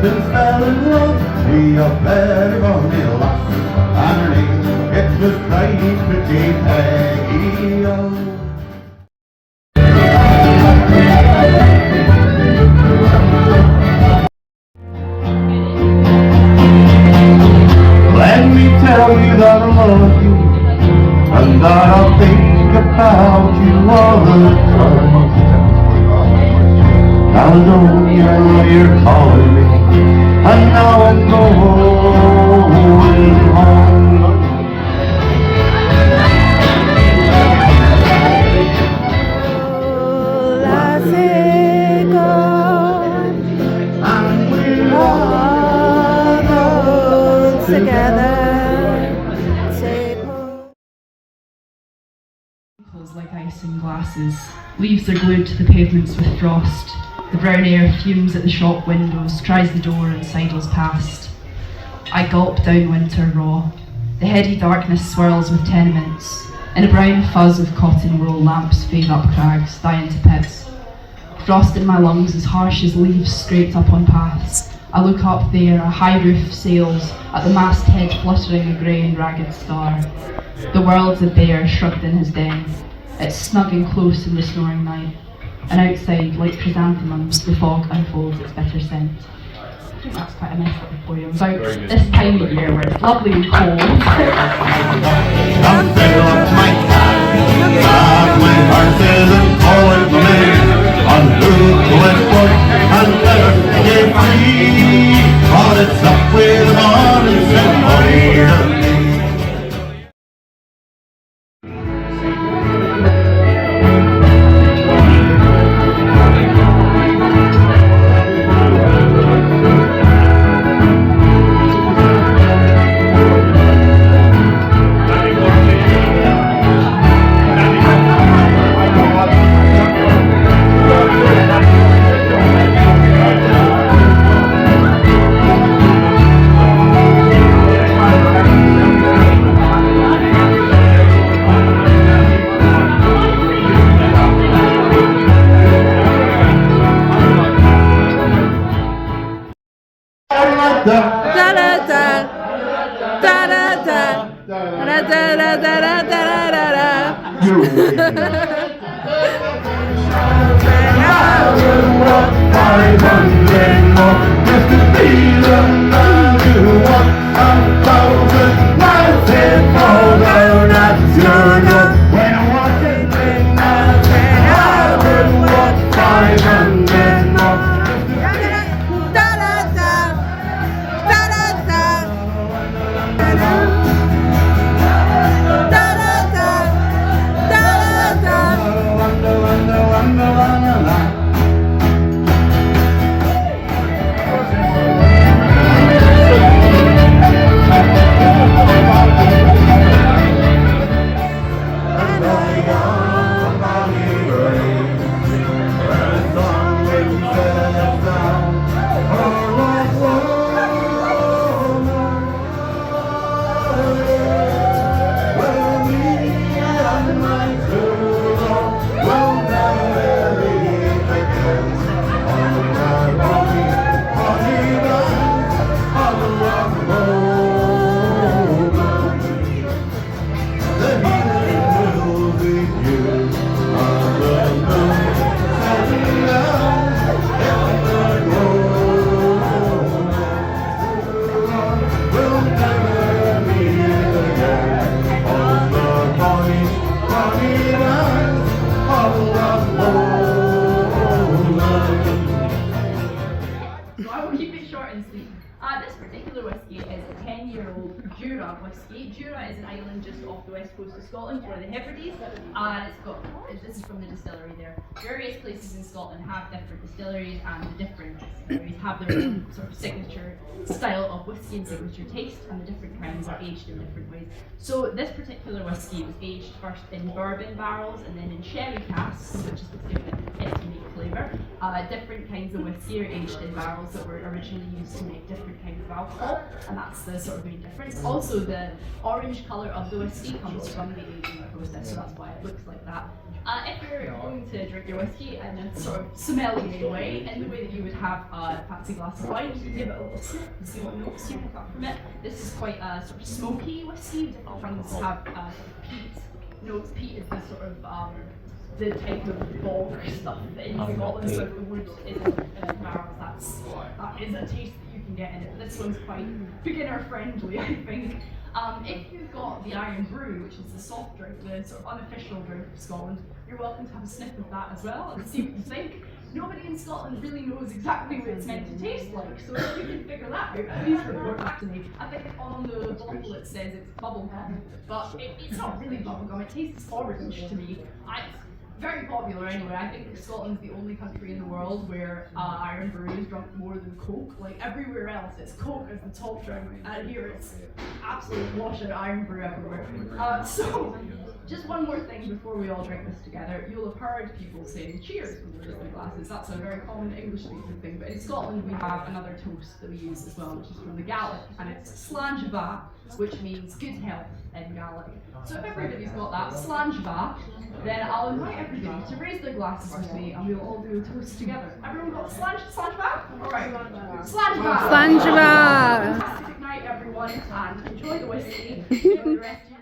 and fell in love with a very bonny lass, and her name it was Crying Pretty Peggy. Oh. Let me tell you that I love you, and that I'll think about you all the time. Now I know you're calling me, and now I'm going home. Lassie gone, and we're all gone together. Like ice in glasses, leaves are glued to the pavements with frost. The brown air fumes at the shop windows, tries the door and sidles past. I gulp down winter raw. The heady darkness swirls with tenements. In a brown fuzz of cotton wool, lamps fade up crags, die into pits. Frost in my lungs as harsh as leaves scraped up on paths. I look up there, a high roof sails, at the masthead fluttering a grey and ragged star. The world's a bear shrugged in his den. It's snug and close in the snoring night, and outside, like chrysanthemums, the fog unfolds its bitter scent. I think that's quite a nice little poem about this time of year where it's lovely and cold. Don't fill up my time, my heart isn't calling for me, on who will work and never get free, but it's up with the morning sun. Da da da da da da da da da da da da da. I would walk 500 more just to be the man you want. 1,000 miles in all down at your door. When I'm walking in my bed, I would walk 500 more. Da da da da da da. Da da da da da. This particular whisky is a 10-year-old Jura whisky. Jura is an island just off the west coast of Scotland, where the Hebrides. This is from the distillery there. Various places in Scotland have different distilleries, and the different distilleries have their own sort of signature style of whisky and signature taste, and the different kinds are aged in different ways. So this particular whisky was aged first in bourbon barrels and then in sherry casks, which is what's given it its unique flavour. Different kinds of whisky are aged in barrels that were originally used to make different different kinds of alcohol, and that's the sort of main difference. Also, the orange colour of the whiskey comes from the aging process, so that's why it looks like that. If you're going to drink your whiskey in a sort of sommelier way, in the way that you would have a fancy glass of wine, you can give it a little sip and see what notes you pick up from it. This is quite a sort of smoky whiskey. Different ones have sort of peat notes. Peat is the sort of the type of bog stuff in Scotland, so if the wood is in barrels, that is a taste that you can get in it. But this one's quite beginner friendly, I think. If you've got the Iron Brew, which is the soft drink, the sort of unofficial drink of Scotland, you're welcome to have a sniff of that as well and see what you think. Nobody in Scotland really knows exactly what it's meant to taste like, so if you can figure that out, please report back to me. I think on the bottle it says it's bubblegum, but it's not really bubblegum, it tastes orange to me. It's very popular anyway. I think Scotland's the only country in the world where Iron Brew is drunk more than Coke. Like everywhere else, it's Coke as the top drink, and here it's absolute washout Iron Brew everywhere. So, just one more thing before we all drink this together. You'll have heard people saying cheers when they raise their glasses. That's a very common English-speaking thing, but in Scotland we have another toast that we use as well, which is from the Gaelic, and it's Slàinte, which means good health in Gaelic. So if everybody's got that Slàinte, then I'll invite everybody to raise their glasses with me, and we'll all do a toast together. Everyone got Slàinte? All right. Slàinte. Slàinte. Fantastic night, everyone, and enjoy the whiskey. Enjoy the rest of your